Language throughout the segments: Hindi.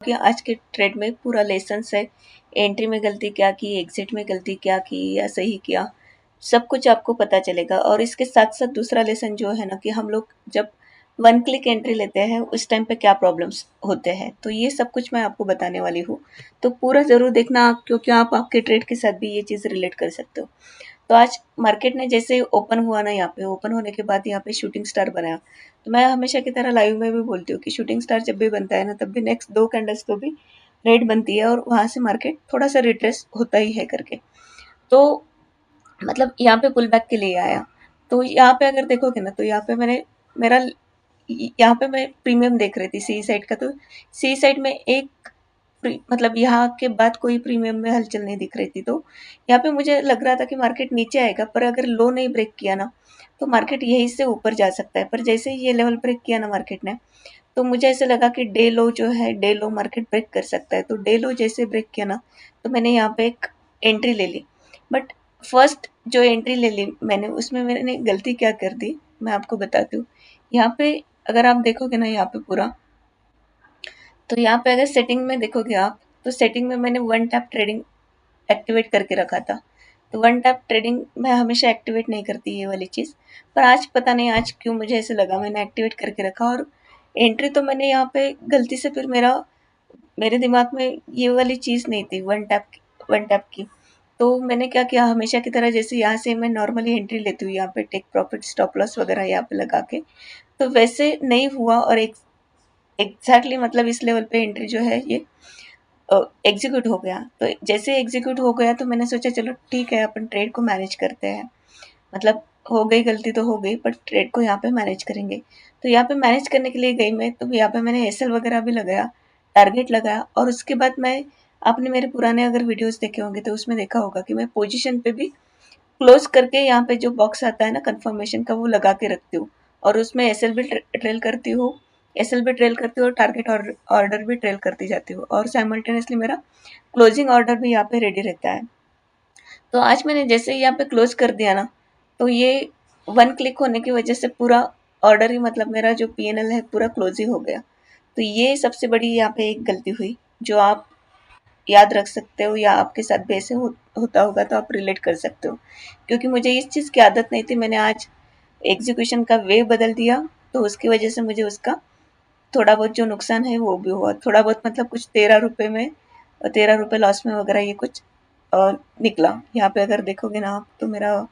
क्योंकि आज के ट्रेड में पूरा लेसन्स है, एंट्री में गलती क्या की, एग्जिट में गलती क्या की या सही किया, सब कुछ आपको पता चलेगा। और इसके साथ साथ दूसरा लेसन जो है ना कि हम लोग जब वन क्लिक एंट्री लेते हैं उस टाइम पे क्या प्रॉब्लम्स होते हैं, तो ये सब कुछ मैं आपको बताने वाली हूँ। तो पूरा ज़रूर देखना आप, क्योंकि आप आपके ट्रेड के साथ भी ये चीज़ रिलेट कर सकते हो। तो आज मार्केट ने जैसे ओपन हुआ ना, यहाँ पे ओपन होने के बाद यहाँ पे शूटिंग स्टार बनाया। तो मैं हमेशा की तरह लाइव में भी बोलती हूँ कि शूटिंग स्टार जब भी बनता है ना, तब भी नेक्स्ट 2 कैंडल्स तो भी रेड बनती है और वहाँ से मार्केट थोड़ा सा रिट्रेस होता ही है करके। तो मतलब यहाँ पे पुल बैक के लिए आया। तो यहाँ पे अगर देखोगे ना, तो यहाँ पे मैंने मेरा यहाँ पे मैं प्रीमियम देख रही थी सी साइड का। तो सी साइड में एक मतलब यहाँ के बाद कोई प्रीमियम में हलचल नहीं दिख रही थी। तो यहाँ पे मुझे लग रहा था कि मार्केट नीचे आएगा, पर अगर लो नहीं ब्रेक किया ना, तो मार्केट यहीं से ऊपर जा सकता है। पर जैसे ही ये लेवल ब्रेक किया ना मार्केट ने, तो मुझे ऐसे लगा कि डे लो जो है, डे लो मार्केट ब्रेक कर सकता है। तो डे लो जैसे ब्रेक किया ना, तो मैंने यहाँ पे एक एंट्री ले ली। बट फर्स्ट जो एंट्री ले ली मैंने, उसमें मैंने गलती क्या कर दी, मैं आपको बताती हूँ। यहाँ पे अगर आप देखोगे ना, यहाँ पे पूरा, तो यहाँ पे अगर सेटिंग में देखोगे आप, तो सेटिंग में मैंने वन टैप ट्रेडिंग एक्टिवेट करके रखा था। तो वन टैप ट्रेडिंग मैं हमेशा एक्टिवेट नहीं करती ये वाली चीज़, पर आज पता नहीं आज क्यों मुझे ऐसे लगा, मैंने एक्टिवेट करके रखा। और एंट्री तो मैंने यहाँ पे गलती से, फिर मेरे दिमाग में ये वाली चीज़ नहीं थी वन टैप की। तो मैंने क्या किया, हमेशा की तरह जैसे यहाँ से मैं नॉर्मली एंट्री लेती हूँ, यहाँ पे टेक प्रॉफिट स्टॉप लॉस वगैरह यहाँ पे लगा के, तो वैसे नहीं हुआ। और एग्जैक्टली मतलब इस लेवल पे एंट्री जो है ये एग्जीक्यूट हो गया। तो जैसे एग्जीक्यूट हो गया, तो मैंने सोचा चलो ठीक है, अपन ट्रेड को मैनेज करते हैं। मतलब हो गई गलती तो हो गई, पर ट्रेड को यहाँ पे मैनेज करेंगे। तो यहाँ पे मैनेज करने के लिए गई मैं, तो यहाँ पे मैंने एसएल वगैरह भी लगाया, टारगेट लगाया। और उसके बाद मैं, आपने मेरे पुराने अगर वीडियोस देखे होंगे तो उसमें देखा होगा कि मैं पोजीशन पे भी क्लोज करके यहाँ पे जो बॉक्स आता है ना कंफर्मेशन का, वो लगा के रखती हूँ। और उसमें एसएल भी ट्रेल करती हूँ, एसएल भी ट्रेल करती हूँ और टारगेट और ऑर्डर भी ट्रेल करती जाती हूँ। और साइमल्टेनियसली मेरा क्लोजिंग ऑर्डर भी यहाँ पे रेडी रहता है। तो आज मैंने जैसे ही यहाँ पे क्लोज कर दिया ना, तो ये वन क्लिक होने की वजह से पूरा ऑर्डर ही, मतलब मेरा जो पीएनएल है पूरा क्लोज ही हो गया। तो ये सबसे बड़ी यहाँ पे एक गलती हुई, जो आप याद रख सकते हो, या आपके साथ भी ऐसे होता होगा तो आप रिलेट कर सकते हो। क्योंकि मुझे इस चीज़ की आदत नहीं थी, मैंने आज एग्जीक्यूशन का वे बदल दिया, तो उसकी वजह से मुझे उसका थोड़ा बहुत जो नुकसान है वो भी हुआ। थोड़ा बहुत मतलब कुछ 13 रुपये में, 13 रुपये लॉस में वगैरह ये कुछ निकला। यहाँ पे अगर देखोगे ना आप, तो मेरा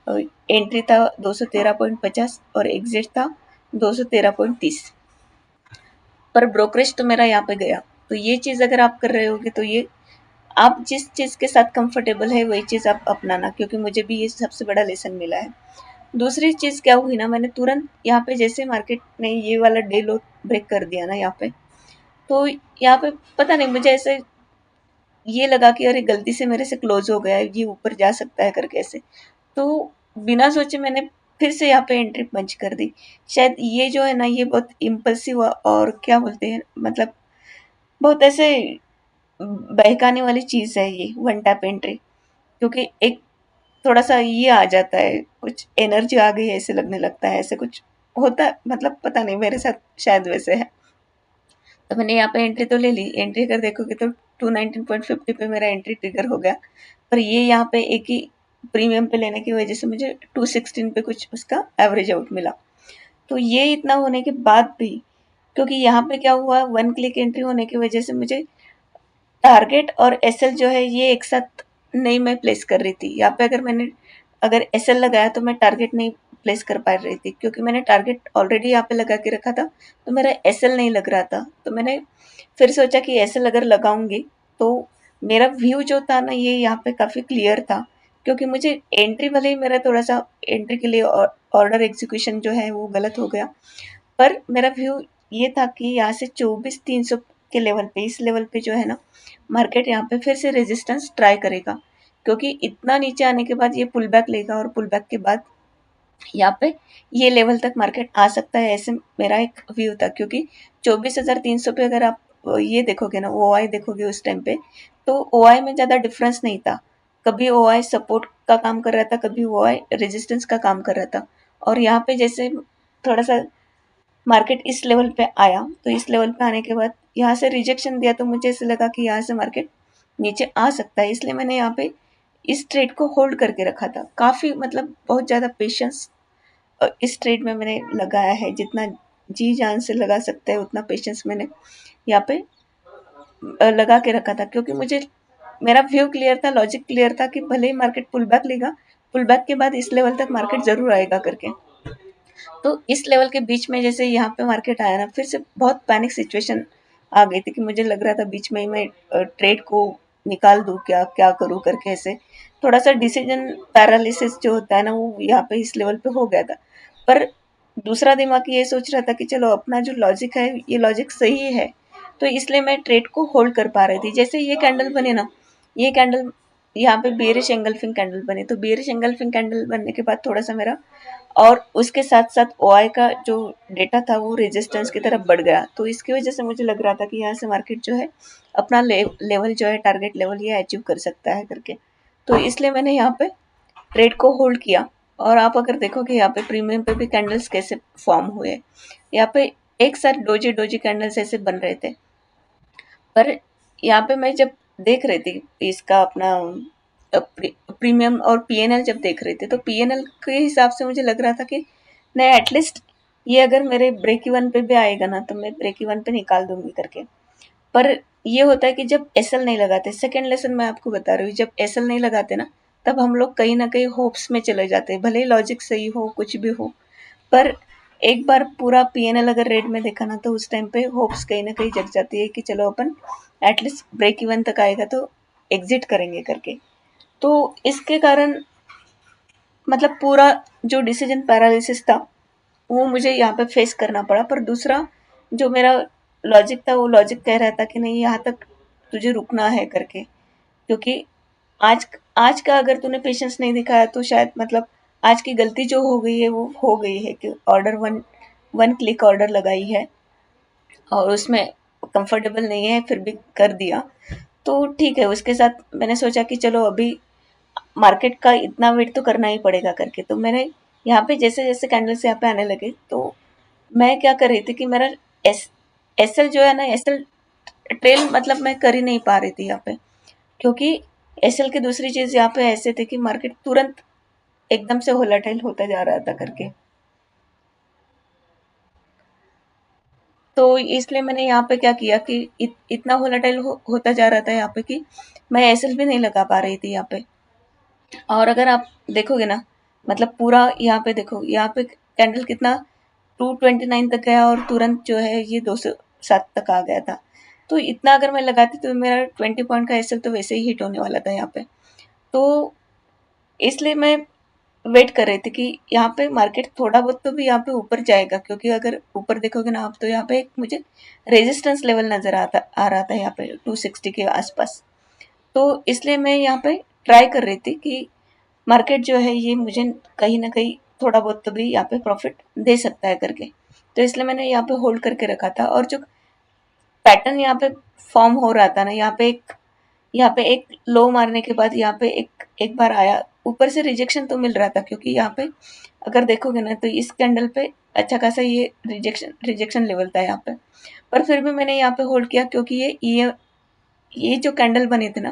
एंट्री था 213.50 और एग्जिट था 213.30, पर ब्रोकरेज तो मेरा यहाँ पे गया। तो ये चीज़ अगर आप कर रहे होगे, तो ये आप जिस चीज़ के साथ कंफर्टेबल है वही चीज़ आप अपनाना, क्योंकि मुझे भी ये सबसे बड़ा लेसन मिला है। दूसरी चीज़ क्या हुई ना, मैंने तुरंत यहाँ पे जैसे मार्केट ने ये वाला डे लो ब्रेक कर दिया ना यहाँ पे, तो यहाँ पे पता नहीं मुझे ऐसे ये लगा कि अरे गलती से मेरे से क्लोज हो गया है, ये ऊपर जा सकता है करके ऐसे। तो बिना सोचे मैंने फिर से यहाँ पे एंट्री पंच कर दी। शायद ये जो है ना, ये बहुत इम्पल्सिव और क्या बोलते हैं, मतलब बहुत ऐसे बहकाने वाली चीज़ है ये वन टैप एंट्री। क्योंकि एक थोड़ा सा ये आ जाता है, कुछ एनर्जी आ गई है ऐसे लगने लगता है, ऐसे कुछ होता है, मतलब पता नहीं मेरे साथ शायद वैसे है। तो मैंने यहाँ पे एंट्री तो ले ली, एंट्री कर देखोगे तो 219.50 पे मेरा एंट्री ट्रिगर हो गया। पर ये यहाँ पे एक ही प्रीमियम पे लेने की वजह से मुझे 216 पे कुछ उसका एवरेज आउट मिला। तो ये इतना होने के बाद भी, क्योंकि यहाँ पे क्या हुआ, वन क्लिक एंट्री होने की वजह से मुझे टारगेट और एसएल जो है ये एक साथ नहीं मैं प्लेस कर रही थी। यहाँ पे अगर एसएल लगाया तो मैं टारगेट नहीं प्लेस कर पा रही थी, क्योंकि मैंने टारगेट ऑलरेडी यहाँ पे लगा के रखा था, तो मेरा एसएल नहीं लग रहा था। तो मैंने फिर सोचा कि एसएल अगर लगाऊंगी तो मेरा व्यू जो था ना, ये यहाँ पे काफ़ी क्लियर था। क्योंकि मुझे एंट्री, भले ही मेरा थोड़ा सा एंट्री के लिए ऑर्डर एग्जीक्यूशन जो है वो गलत हो गया, पर मेरा व्यू ये था कि यहाँ से 24,300 के लेवल पे, इस लेवल पे जो है ना, मार्केट यहाँ पे फिर से रेजिस्टेंस ट्राई करेगा। क्योंकि इतना नीचे आने के बाद ये पुल बैक लेगा, और पुल बैक के बाद यहाँ पे ये लेवल तक मार्केट आ सकता है, ऐसे मेरा एक व्यू था। क्योंकि 24,300 पे अगर आप ये देखोगे ना, ओ आई देखोगे उस टाइम पे, तो ओ आई में ज़्यादा डिफरेंस नहीं था। कभी ओ आई सपोर्ट का काम कर रहा था, कभी ओ आई रेजिस्टेंस का काम कर रहा था। और यहाँ पे जैसे थोड़ा सा मार्केट इस लेवल पे आया, तो इस लेवल पे आने के बाद यहाँ से रिजेक्शन दिया, तो मुझे ऐसे लगा कि यहाँ से मार्केट नीचे आ सकता है, इसलिए मैंने यहाँ पे इस ट्रेड को होल्ड करके रखा था। काफ़ी मतलब बहुत ज़्यादा पेशेंस इस ट्रेड में मैंने लगाया है, जितना जी जान से लगा सकते हैं उतना पेशेंस मैंने यहाँ पे लगा के रखा था, क्योंकि मुझे मेरा व्यू क्लियर था, लॉजिक क्लियर था कि भले ही मार्केट पुल बैक लेगा, पुल बैक के बाद इस लेवल तक मार्केट ज़रूर आएगा करके। तो इस लेवल के बीच में जैसे यहाँ पे मार्केट आया ना, फिर से बहुत पैनिक सिचुएशन आ गई थी कि मुझे लग रहा था बीच में ही मैं ट्रेड को निकाल दूँ, क्या क्या करूँ करके। ऐसे थोड़ा सा डिसीजन पैरालिसिस जो होता है ना, वो यहाँ पे इस लेवल पे हो गया था। पर दूसरा दिमाग ये सोच रहा था कि चलो अपना जो लॉजिक है ये लॉजिक सही है, तो इसलिए मैं ट्रेड को होल्ड कर पा रही थी। जैसे ये कैंडल बने ना, ये कैंडल यहाँ पे बेयरिश एंगल्फिंग कैंडल बने, तो बेयरिश एंगल्फिंग कैंडल बनने के बाद थोड़ा सा मेरा और उसके साथ साथ ओआई का जो डेटा था वो रेजिस्टेंस की तरफ बढ़ गया, तो इसकी वजह से मुझे लग रहा था कि यहाँ से मार्केट जो है अपना लेवल जो है, टारगेट लेवल ये अचीव कर सकता है करके। तो इसलिए मैंने यहाँ पे ट्रेड को होल्ड किया। और आप अगर देखोगे यहाँ पे प्रीमियम पे भी कैंडल्स कैसे फॉर्म हुए, यहाँ पे एक साथ डोजी डोजी कैंडल्स ऐसे बन रहे थे। पर यहाँ पे मैं जब देख रही थी इसका अपना प्रीमियम और पीएनएल जब देख रहे थे, तो पीएनएल के हिसाब से मुझे लग रहा था कि नहीं, एटलीस्ट ये अगर मेरे ब्रेक इवन पे भी आएगा ना, तो मैं ब्रेक इवन पे निकाल दूंगी करके। पर ये होता है कि जब एसएल नहीं लगाते, सेकंड लेसन मैं आपको बता रही हूँ, जब एसएल नहीं लगाते ना, तब हम लोग कहीं ना कहीं होप्स में चले जाते हैं, भले ही लॉजिक सही हो कुछ भी हो। पर एक बार पूरा पीएनएल अगर रेड में देखा ना, तो उस टाइम पे होप्स कहीं ना कहीं जग जाती है कि चलो अपन एटलीस्ट ब्रेक इवन तक आएगा तो एग्जिट करेंगे करके। तो इसके कारण मतलब पूरा जो डिसीजन पैरालिसिस था वो मुझे यहाँ पे फेस करना पड़ा। पर दूसरा जो मेरा लॉजिक था, वो लॉजिक कह रहा था कि नहीं, यहाँ तक तुझे रुकना है करके, क्योंकि आज आज का अगर तूने पेशेंस नहीं दिखाया तो शायद मतलब आज की गलती जो हो गई है वो हो गई है कि order one one click order लगाई है और उसमें कंफर्टेबल नहीं है, फिर भी कर दिया। तो ठीक है, उसके साथ मैंने सोचा कि चलो अभी मार्केट का इतना वेट तो करना ही पड़ेगा करके। तो मैंने यहाँ पे जैसे जैसे कैंडल्स यहाँ पे आने लगे, तो मैं क्या कर रही थी कि मेरा एस एसएल जो है ना, एसएल ट्रेल मतलब मैं कर ही नहीं पा रही थी यहाँ पे, क्योंकि एसएल की दूसरी चीज यहाँ पे ऐसे थी कि मार्केट तुरंत एकदम से वोलेटाइल होता जा रहा था करके। तो इसलिए मैंने यहाँ पे क्या किया कि इतना वोलेटाइल होता जा रहा था यहाँ पे कि मैं एसएल भी नहीं लगा पा रही थी यहाँ पे। और अगर आप देखोगे ना, मतलब पूरा यहाँ पे देखो, यहाँ पे कैंडल कितना 229 तक गया और तुरंत जो है ये 207 तक आ गया था। तो इतना अगर मैं लगाती तो मेरा 20 पॉइंट का एसएल तो वैसे ही हिट होने वाला था यहाँ पे। तो इसलिए मैं वेट कर रही थी कि यहाँ पे मार्केट थोड़ा बहुत तो भी यहाँ पे ऊपर जाएगा, क्योंकि अगर ऊपर देखोगे ना आप, तो यहाँ पे एक मुझे रेजिस्टेंस लेवल नजर आ रहा था यहाँ पे 260 के आसपास। तो इसलिए मैं यहाँ पे ट्राई कर रही थी कि मार्केट जो है ये मुझे कहीं ना कहीं थोड़ा बहुत तो भी यहाँ पे प्रॉफिट दे सकता है करके। तो इसलिए मैंने यहाँ पे होल्ड करके रखा था। और जो पैटर्न यहाँ पे फॉर्म हो रहा था ना, यहाँ पे एक लो मारने के बाद यहाँ पे एक एक बार आया, ऊपर से रिजेक्शन तो मिल रहा था, क्योंकि यहाँ पे अगर देखोगे ना, तो इस कैंडल पे अच्छा खासा ये रिजेक्शन लेवल था यहाँ पे। पर फिर भी मैंने यहाँ पे होल्ड किया, क्योंकि ये जो कैंडल बने थे ना,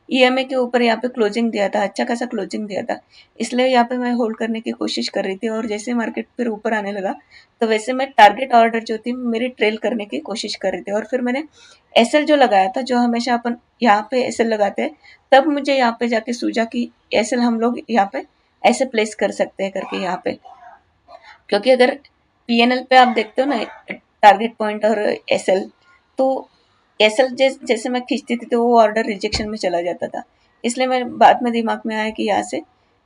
ईएमए के ऊपर यहाँ पे क्लोजिंग दिया था, अच्छा खासा क्लोजिंग दिया था, इसलिए यहाँ पे मैं होल्ड करने की कोशिश कर रही थी। और जैसे मार्केट फिर ऊपर आने लगा, तो वैसे मैं टारगेट ऑर्डर जो थी मेरी ट्रेल करने की कोशिश कर रही थी। और फिर मैंने एसएल जो लगाया था, जो हमेशा अपन यहाँ पे एसएल लगाते हैं, तब मुझे यहाँ पे जाके सूझा कि एसएल हम लोग यहाँ पे ऐसे प्लेस कर सकते हैं करके यहाँ पे। क्योंकि अगर पीएनएल पे आप देखते हो ना, टारगेट पॉइंट और एसएल, तो एसएल जैसे मैं खींचती थी तो वो ऑर्डर रिजेक्शन में चला जाता था। इसलिए मैं बाद में दिमाग में आया कि यहाँ से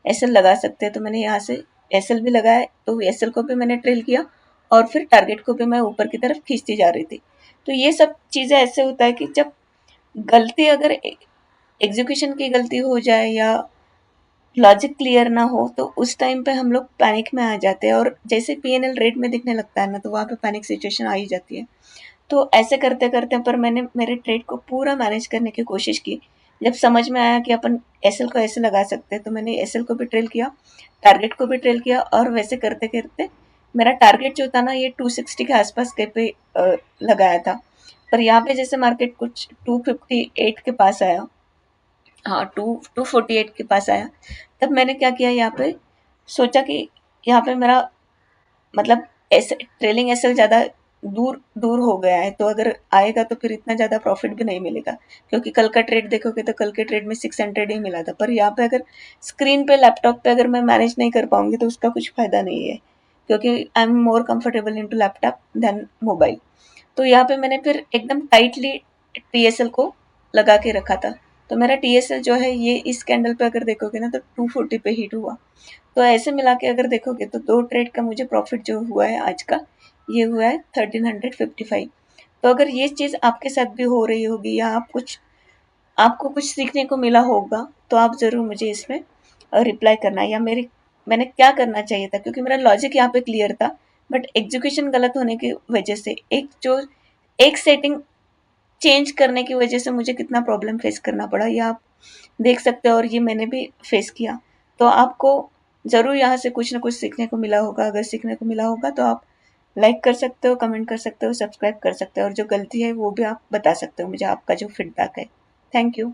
एसएल लगा सकते हैं, तो मैंने यहाँ से एसएल भी लगाया, तो एसएल को भी मैंने ट्रेल किया और फिर टारगेट को भी मैं ऊपर की तरफ खींचती जा रही थी। तो ये सब चीज़ें ऐसे होता है कि जब गलती अगर एग्जीक्यूशन की गलती हो जाए या लॉजिक क्लियर ना हो, तो उस टाइम पे हम लोग पैनिक में आ जाते हैं, और जैसे पीएनएल रेट में दिखने लगता है ना, तो वहाँ पे पैनिक सिचुएशन आ ही जाती है। तो ऐसे करते करते पर मैंने मेरे ट्रेड को पूरा मैनेज करने की कोशिश की। जब समझ में आया कि अपन एसएल को ऐसे लगा सकते हैं, तो मैंने एसएल को भी ट्रेल किया, टारगेट को भी ट्रेल किया, और वैसे करते करते मेरा टारगेट जो था ना ये 260 के आसपास के पे लगाया था, पर यहाँ पे जैसे मार्केट कुछ 258 के पास आया, हाँ 248 के पास आया, तब मैंने क्या किया यहाँ पे, सोचा कि यहाँ पे मेरा मतलब ऐसे ट्रेलिंग एसएल ज़्यादा दूर दूर हो गया है, तो अगर आएगा तो फिर इतना ज़्यादा प्रॉफिट भी नहीं मिलेगा, क्योंकि कल का ट्रेड देखोगे तो कल के ट्रेड में 600 ही मिला था, पर यहाँ पे अगर स्क्रीन पे लैपटॉप पे अगर मैं मैनेज नहीं कर पाऊंगी तो उसका कुछ फ़ायदा नहीं है, क्योंकि I am more comfortable in to laptop than mobile. तो यहाँ पे मैंने फिर एकदम टाइटली टीएसएल को लगा के रखा था। तो मेरा टीएसएल जो है ये इस कैंडल पे अगर देखोगे ना तो 240 पे हिट हुआ। तो ऐसे मिला के अगर देखोगे तो 2 ट्रेड का मुझे प्रॉफिट जो हुआ है आज का, ये हुआ है 1355। तो अगर ये चीज़ आपके साथ भी हो रही होगी या आपको कुछ सीखने को मिला होगा, तो आप ज़रूर मुझे इसमें रिप्लाई करना, या मैंने क्या करना चाहिए था, क्योंकि मेरा लॉजिक यहाँ पे क्लियर था, बट एग्जीक्यूशन गलत होने की वजह से एक सेटिंग चेंज करने की वजह से मुझे कितना प्रॉब्लम फेस करना पड़ा, ये आप देख सकते हो, और ये मैंने भी फेस किया। तो आपको ज़रूर यहाँ से कुछ ना कुछ सीखने को मिला होगा। अगर सीखने को मिला होगा तो आप लाइक कर सकते हो, कमेंट कर सकते हो, सब्सक्राइब कर सकते हो, और जो गलती है वो भी आप बता सकते हो मुझे, आपका जो फीडबैक है। Thank you.